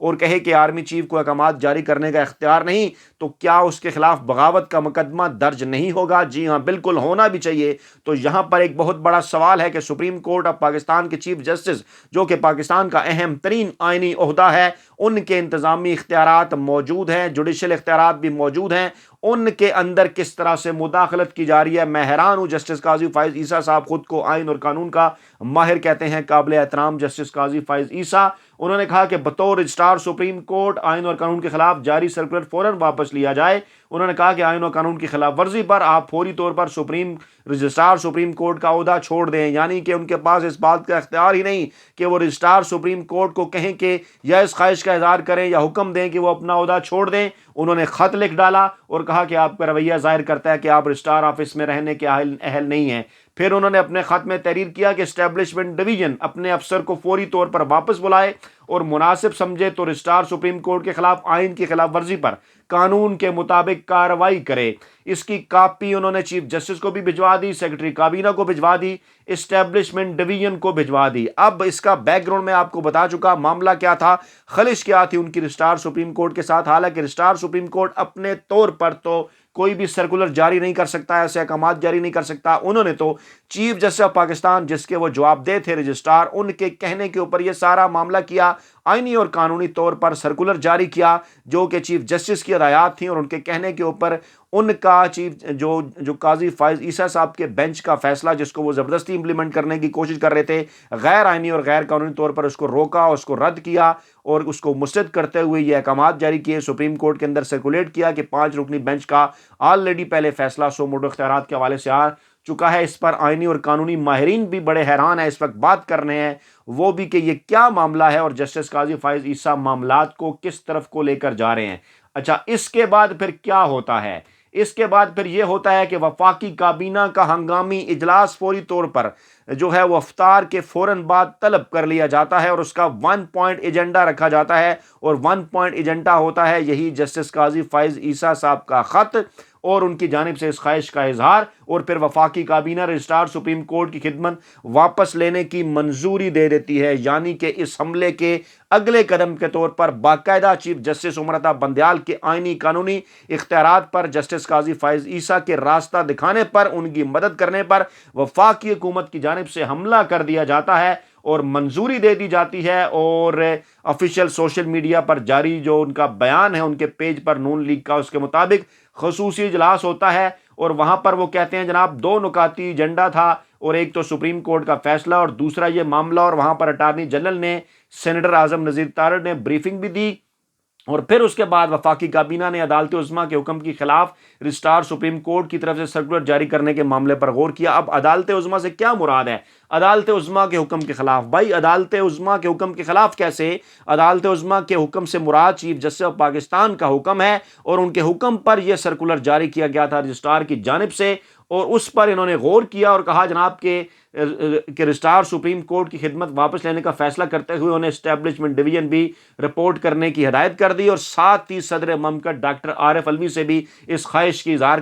اور کہے کہ آرمی چیف کو احکامات جاری کرنے کا اختیار نہیں، تو کیا اس کے خلاف بغاوت کا مقدمہ درج نہیں ہوگا؟ جی ہاں، بالکل ہونا بھی چاہیے۔ تو یہاں پر ایک بہت بڑا سوال ہے کہ سپریم کورٹ آف پاکستان کے چیف جسٹس، جو کہ پاکستان کا اہم ترین آئینی عہدہ ہے، ان کے انتظامی اختیارات موجود ہیں، جوڈیشل اختیارات بھی موجود ہیں، ان کے اندر کس طرح سے مداخلت کی جا رہی ہے۔ میں حیران ہوں۔ جسٹس قاضی فائز عیسیٰ صاحب خود کو آئین اور قانون کا ماہر کہتے ہیں، قابل احترام جسٹس قاضی فائز عیسیٰ، انہوں نے کہا کہ بطور رجسٹرار سپریم کورٹ آئین اور قانون کے خلاف جاری سرکولر فوراً واپس لیا جائے۔ انہوں نے کہا کہ آئین اور قانون کی خلاف ورزی پر آپ فوری طور پر رجسٹرار سپریم کورٹ کا عہدہ چھوڑ دیں، یعنی کہ ان کے پاس اس بات کا اختیار ہی نہیں کہ وہ رجسٹرار سپریم کورٹ کو کہیں کہ یا اس خواہش کا اظہار کریں یا حکم دیں کہ وہ اپنا عہدہ چھوڑ دیں۔ انہوں نے خط لکھ ڈالا اور کہا کہ آپ کا رویہ ظاہر کرتا ہے کہ آپ رجسٹرار آفس میں رہنے کے اہل نہیں ہیں۔ پھر انہوں نے اپنے خط میں تحریر کیا کہ اسٹیبلشمنٹ ڈویژن اپنے افسر کو فوری طور پر واپس بلائے اور مناسب سمجھے تو رجسٹرار سپریم کورٹ کے خلاف آئین کی خلاف ورزی پر قانون کے مطابق کارروائی کرے۔ اس کی کاپی انہوں نے چیف جسٹس کو بھی بھجوا دی، سیکرٹری کابینہ کو بھجوا دی، اسٹیبلشمنٹ ڈویژن کو بھجوا دی۔ اب اس کا بیک گراؤنڈ میں آپ کو بتا چکا، معاملہ کیا تھا، خلش کیا تھی ان کی رجسٹرار سپریم کورٹ کے ساتھ۔ حالانکہ رجسٹرار سپریم کورٹ اپنے طور پر تو کوئی بھی سرکولر جاری نہیں کر سکتا، ایسے احکامات جاری نہیں کر سکتا۔ انہوں نے تو چیف جسٹس آف پاکستان، جس کے وہ جواب دہ تھے رجسٹرار، ان کے کہنے کے اوپر یہ سارا معاملہ کیا، آئینی اور قانونی طور پر سرکولر جاری کیا جو کہ چیف جسٹس کی ہدایات تھیں، اور ان کے کہنے کے اوپر ان کا جو قاضی فائز عیسیٰ صاحب کے بینچ کا فیصلہ، جس کو وہ زبردستی امپلیمنٹ کرنے کی کوشش کر رہے تھے، غیر آئینی اور غیر قانونی طور پر اس کو روکا، اس کو رد کیا اور اس کو مسترد کرتے ہوئے یہ احکامات جاری کیے، سپریم کورٹ کے اندر سرکولیٹ کیا کہ 5 رکنی بینچ کا آلریڈی پہلے فیصلہ سو موٹو اختیارات کے حوالے سے آ چکا ہے۔ اس پر آئینی اور قانونی ماہرین بھی بڑے حیران ہیں، اس وقت بات کر رہے ہیں وہ بھی کہ یہ کیا معاملہ ہے اور جسٹس قاضی فائز عیسیٰ معاملات کو کس طرف کو لے کر جا رہے ہیں۔ اچھا، اس کے بعد پھر کیا ہوتا ہے؟ اس کے بعد پھر یہ ہوتا ہے کہ وفاقی کابینہ کا ہنگامی اجلاس فوری طور پر جو ہے وہ افطار کے فوراً بعد طلب کر لیا جاتا ہے اور اس کا 1 پوائنٹ ایجنڈا رکھا جاتا ہے، اور 1 پوائنٹ ایجنڈا ہوتا ہے یہی جسٹس قاضی فائز عیسیٰ صاحب کا خط اور ان کی جانب سے اس خواہش کا اظہار، اور پھر وفاقی کابینہ رجسٹرار سپریم کورٹ کی خدمت واپس لینے کی منظوری دے دیتی ہے۔ یعنی کہ اس حملے کے اگلے قدم کے طور پر باقاعدہ چیف جسٹس عمر عطا بندیال کے آئینی قانونی اختیارات پر، جسٹس قاضی فائز عیسیٰ کے راستہ دکھانے پر، ان کی مدد کرنے پر وفاقی حکومت کی جانب سے حملہ کر دیا جاتا ہے اور منظوری دے دی جاتی ہے، اور آفیشیل سوشل میڈیا پر جاری جو ان کا بیان ہے ان کے پیج پر نون لیگ کا، اس کے مطابق خصوصی اجلاس ہوتا ہے اور وہاں پر وہ کہتے ہیں جناب 2 نکاتی ایجنڈا تھا، اور ایک تو سپریم کورٹ کا فیصلہ اور دوسرا یہ معاملہ، اور وہاں پر اٹارنی جنرل نے، سینیٹر اعظم نذیر تارڑ نے بریفنگ بھی دی، اور پھر اس کے بعد وفاقی کابینہ نے عدالت عظمیٰ کے حکم کے خلاف رجسٹرار سپریم کورٹ کی طرف سے سرکولر جاری کرنے کے معاملے پر غور کیا۔ اب عدالت عظمیٰ سے کیا مراد ہے؟ عدالت عظمیٰ کے حکم کے خلاف، بھائی عدالت عظمیٰ کے حکم کے خلاف کیسے؟ عدالت عظمیٰ کے حکم سے مراد چیف جسٹس آف پاکستان کا حکم ہے، اور ان کے حکم پر یہ سرکولر جاری کیا گیا تھا رجسٹرار کی جانب سے، اور اس پر انہوں نے غور کیا اور کہا جناب کہ رجسٹرار سپریم کورٹ کی خدمت واپس لینے کا فیصلہ کرتے ہوئے انہیں اسٹیبلشمنٹ ڈویژن بھی رپورٹ کرنے کی ہدایت کر دی، اور ساتھ ہی صدر مملکت ڈاکٹر عارف علوی سے بھی اس خواہش کی اظہار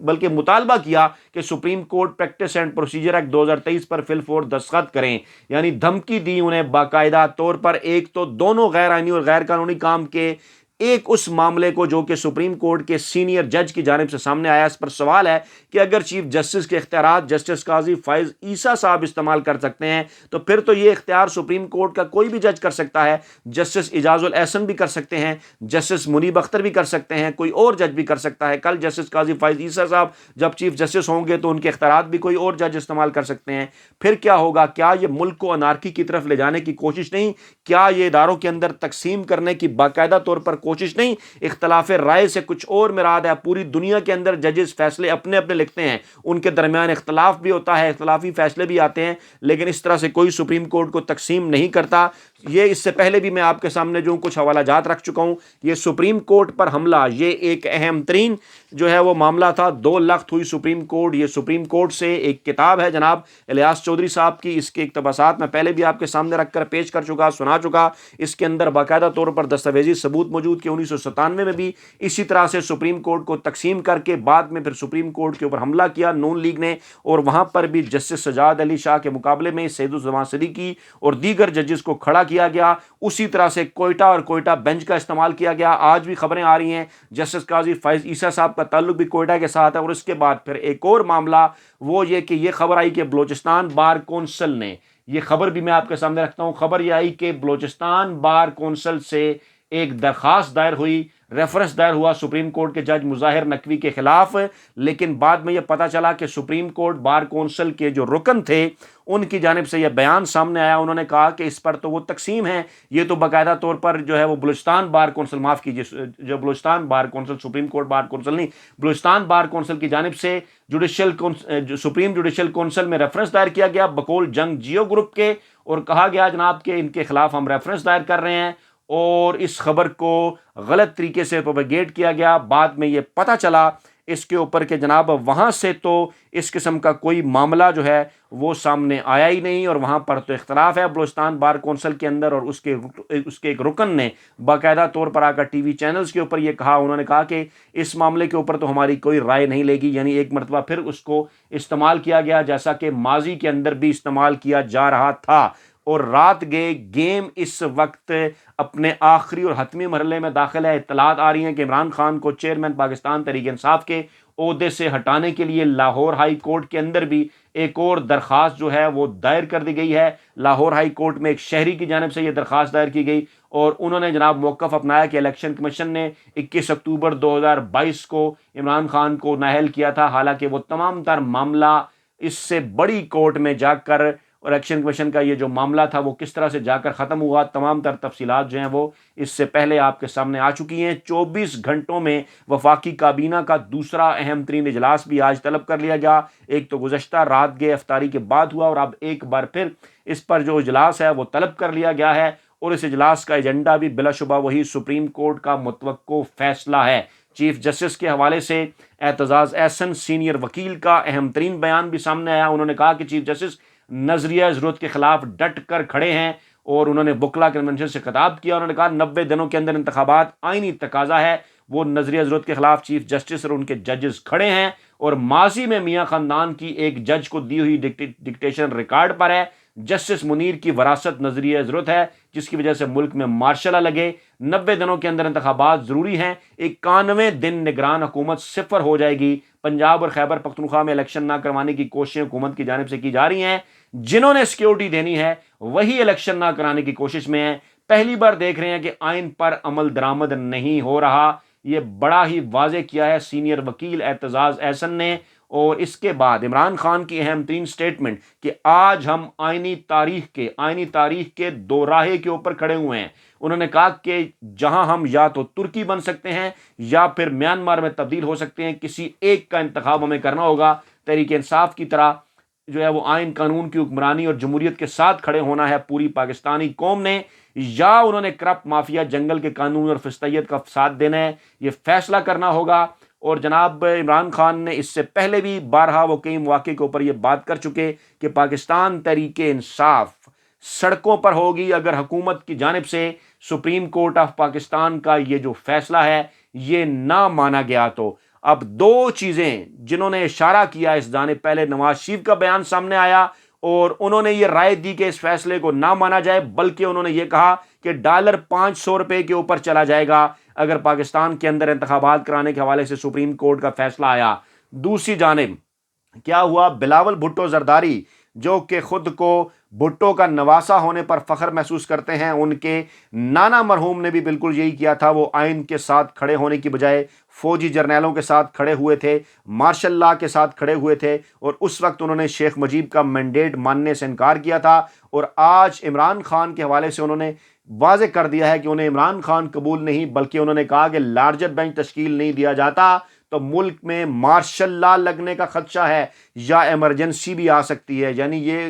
بلکہ مطالبہ کیا کہ supreme court practice and procedure act 2023 پر فی الفور دستخط کریں۔ یعنی دھمکی دی انہیں باقاعدہ طور پر، ایک تو دونوں غیر آئینی اور غیر قانونی کام کے، ایک اس معاملے کو جو کہ سپریم کورٹ کے سینئر جج کی جانب سے سامنے آیا۔ اس پر سوال ہے کہ اگر چیف جسٹس کے اختیارات جسٹس قاضی فائز عیسیٰ صاحب استعمال کر سکتے ہیں تو پھر تو یہ اختیار سپریم کورٹ کا کوئی بھی جج کر سکتا ہے، جسٹس اعجاز الاحسن بھی کر سکتے ہیں، جسٹس منیب اختر بھی کر سکتے ہیں، کوئی اور جج بھی کر سکتا ہے۔ کل جسٹس قاضی فائز عیسیٰ صاحب جب چیف جسٹس ہوں گے تو ان کے اختیارات بھی کوئی اور جج استعمال کر سکتے ہیں۔ پھر کیا ہوگا؟ کیا یہ ملک کو انارکی کی طرف لے جانے کی کوشش نہیں؟ کیا یہ اداروں کے اندر تقسیم کرنے کی باقاعدہ طور پر کوشش نہیں؟ اختلاف رائے سے کچھ اور مراد ہے، پوری دنیا کے اندر ججز فیصلے اپنے اپنے لکھتے ہیں، ان کے درمیان اختلاف بھی ہوتا ہے، اختلافی فیصلے بھی آتے ہیں، لیکن اس طرح سے کوئی سپریم کورٹ کو تقسیم نہیں کرتا۔ یہ اس سے پہلے بھی میں آپ کے سامنے جو کچھ حوالہ جات رکھ چکا ہوں. یہ سپریم کورٹ پر حملہ یہ ایک اہم ترین جو ہے وہ معاملہ تھا. 2 لخت ہوئی سپریم کورٹ. یہ سپریم کورٹ سے ایک کتاب ہے جناب الیاس چودھری صاحب کی. اس کے اقتباسات میں پہلے بھی آپ کے سامنے رکھ کر پیش کر چکا, سنا چکا. اس کے اندر باقاعدہ طور پر دستاویزی ثبوت موجود کہ 1997 میں بھی اسی طرح سے سپریم کورٹ کو تقسیم کر کے بعد میں پھر سپریم کورٹ کے اوپر حملہ کیا نون لیگ نے, اور وہاں پر بھی جسٹس سجاد علی شاہ کے مقابلے میں سید الزمان صدیقی اور دیگر ججز کو کھڑا کیا گیا. اسی طرح سے کوئٹہ اور کوئٹہ بینچ کا استعمال کیا گیا. آج بھی خبریں آ رہی ہیں جسٹس قاضی فائز عیسیٰ صاحب کا تعلق بھی کوئٹہ کے ساتھ ہے. اور اس کے بعد پھر ایک اور معاملہ وہ یہ کہ یہ خبر آئی کہ بلوچستان بار کونسل نے, یہ خبر بھی میں آپ کے سامنے رکھتا ہوں, خبر یہ آئی کہ بلوچستان بار کونسل سے ایک درخواست دائر ہوئی, ریفرنس دائر ہوا سپریم کورٹ کے جج مظاہر نقوی کے خلاف. لیکن بعد میں یہ پتا چلا کہ سپریم کورٹ بار کونسل کے جو رکن تھے ان کی جانب سے یہ بیان سامنے آیا. انہوں نے کہا کہ اس پر تو وہ تقسیم ہے, یہ تو باقاعدہ طور پر جو ہے وہ بلوچستان بار کونسل, معاف کیجیے, جو Balochistan bar council, supreme court bar council نہیں, بلوچستان بار کونسل کی جانب سے سپریم جوڈیشل کونسل میں ریفرنس دائر کیا گیا بقول جنگ جیو گروپ کے, اور کہا گیا جناب کہ ان کے خلاف ہم ریفرنس دائر کر رہے ہیں, اور اس خبر کو غلط طریقے سے پروپیگیٹ کیا گیا. بعد میں یہ پتہ چلا اس کے اوپر کہ جناب وہاں سے تو اس قسم کا کوئی معاملہ جو ہے وہ سامنے آیا ہی نہیں, اور وہاں پر تو اختلاف ہے بلوچستان بار کونسل کے اندر. اور اس کے ایک رکن نے باقاعدہ طور پر آ کر ٹی وی چینلز کے اوپر یہ کہا, انہوں نے کہا کہ اس معاملے کے اوپر تو ہماری کوئی رائے نہیں لے گی. یعنی ایک مرتبہ پھر اس کو استعمال کیا گیا جیسا کہ ماضی کے اندر بھی استعمال کیا جا رہا تھا. اور رات گئے گیم اس وقت اپنے آخری اور حتمی مرحلے میں داخل ہے. اطلاعات آ رہی ہیں کہ عمران خان کو چیئرمین پاکستان تحریک انصاف کے عہدے سے ہٹانے کے لیے لاہور ہائی کورٹ کے اندر بھی ایک اور درخواست جو ہے وہ دائر کر دی گئی ہے. لاہور ہائی کورٹ میں ایک شہری کی جانب سے یہ درخواست دائر کی گئی, اور انہوں نے جناب موقف اپنایا کہ الیکشن کمیشن نے 21 اکتوبر 2022 کو عمران خان کو نااہل کیا تھا, حالانکہ وہ تمام تر معاملہ اس سے بڑی کورٹ میں جا کر, الیکشن کمیشن کا یہ جو معاملہ تھا وہ کس طرح سے جا کر ختم ہوا, تمام تر تفصیلات جو ہیں وہ اس سے پہلے آپ کے سامنے آ چکی ہیں. 24 گھنٹوں میں وفاقی کابینہ کا دوسرا اہم ترین اجلاس بھی آج طلب کر لیا گیا. ایک تو گزشتہ رات گئے افطاری کے بعد ہوا, اور اب ایک بار پھر اس پر جو اجلاس ہے وہ طلب کر لیا گیا ہے. اور اس اجلاس کا ایجنڈا بھی بلا شبہ وہی سپریم کورٹ کا متوقع فیصلہ ہے. چیف جسٹس کے حوالے سے اعتزاز احسن سینئر وکیل کا اہم ترین بیان بھی سامنے آیا. انہوں نے کہا کہ چیف جسٹس نظریہ ضرورت کے خلاف ڈٹ کر کھڑے ہیں, اور انہوں نے بکلا کنونشن سے خطاب کیا. انہوں نے کہا 90 دنوں کے اندر انتخابات آئینی تقاضا ہے. وہ نظریہ ضرورت کے خلاف چیف جسٹس اور ان کے ججز کھڑے ہیں, اور ماضی میں میاں خاندان کی ایک جج کو دی ہوئی ڈکٹیشن ریکارڈ پر ہے. جسٹس منیر کی وراثت نظریہ ضرورت ہے جس کی وجہ سے ملک میں مارشل لا لگے. 90 دنوں کے اندر انتخابات ضروری ہیں. 91 دن نگران حکومت صفر ہو جائے گی. پنجاب اور خیبر پختونخوا میں الیکشن نہ کروانے کی کوششیں حکومت کی جانب سے کی جا رہی ہیں. جنہوں نے سیکیورٹی دینی ہے وہی الیکشن نہ کرانے کی کوشش میں ہیں. پہلی بار دیکھ رہے ہیں کہ آئین پر عمل درآمد نہیں ہو رہا. یہ بڑا ہی واضح کیا ہے سینئر وکیل اعتزاز احسن نے. اور اس کے بعد عمران خان کی اہم ترین سٹیٹمنٹ کہ آج ہم آئینی تاریخ کے دوراہے کے اوپر کھڑے ہوئے ہیں. انہوں نے کہا کہ جہاں ہم یا تو ترکی بن سکتے ہیں یا پھر میانمار میں تبدیل ہو سکتے ہیں, کسی ایک کا انتخاب ہمیں کرنا ہوگا. تحریک انصاف کی طرح جو ہے وہ آئین قانون کی حکمرانی اور جمہوریت کے ساتھ کھڑے ہونا ہے پوری پاکستانی قوم نے, یا انہوں نے کرپٹ مافیا جنگل کے قانون اور فسطیت کا ساتھ دینا ہے. یہ فیصلہ کرنا ہوگا. اور جناب عمران خان نے اس سے پہلے بھی بارہا وہ کئی مواقع کے اوپر یہ بات کر چکے کہ پاکستان تحریک انصاف سڑکوں پر ہوگی اگر حکومت کی جانب سے سپریم کورٹ آف پاکستان کا یہ جو فیصلہ ہے یہ نہ مانا گیا تو. اب 2 چیزیں جنہوں نے اشارہ کیا اس جانب, پہلے نواز شریف کا بیان سامنے آیا اور انہوں نے یہ رائے دی کہ اس فیصلے کو نہ مانا جائے, بلکہ انہوں نے یہ کہا کہ ڈالر 500 روپے کے اوپر چلا جائے گا اگر پاکستان کے اندر انتخابات کرانے کے حوالے سے سپریم کورٹ کا فیصلہ آیا. دوسری جانب کیا ہوا, بلاول بھٹو زرداری جو کہ خود کو بھٹو کا نواسا ہونے پر فخر محسوس کرتے ہیں, ان کے نانا مرحوم نے بھی بالکل یہی کیا تھا. وہ آئین کے ساتھ کھڑے ہونے کی بجائے فوجی جرنیلوں کے ساتھ کھڑے ہوئے تھے, مارشل لا کے ساتھ کھڑے ہوئے تھے, اور اس وقت انہوں نے شیخ مجیب کا مینڈیٹ ماننے سے انکار کیا تھا. اور آج عمران خان کے حوالے سے انہوں نے واضح کر دیا ہے کہ انہیں عمران خان قبول نہیں, بلکہ انہوں نے کہا کہ لارجر بینچ تشکیل نہیں دیا جاتا تو ملک میں مارشل لا لگنے کا خدشہ ہے یا ایمرجنسی بھی آ سکتی ہے. یعنی یہ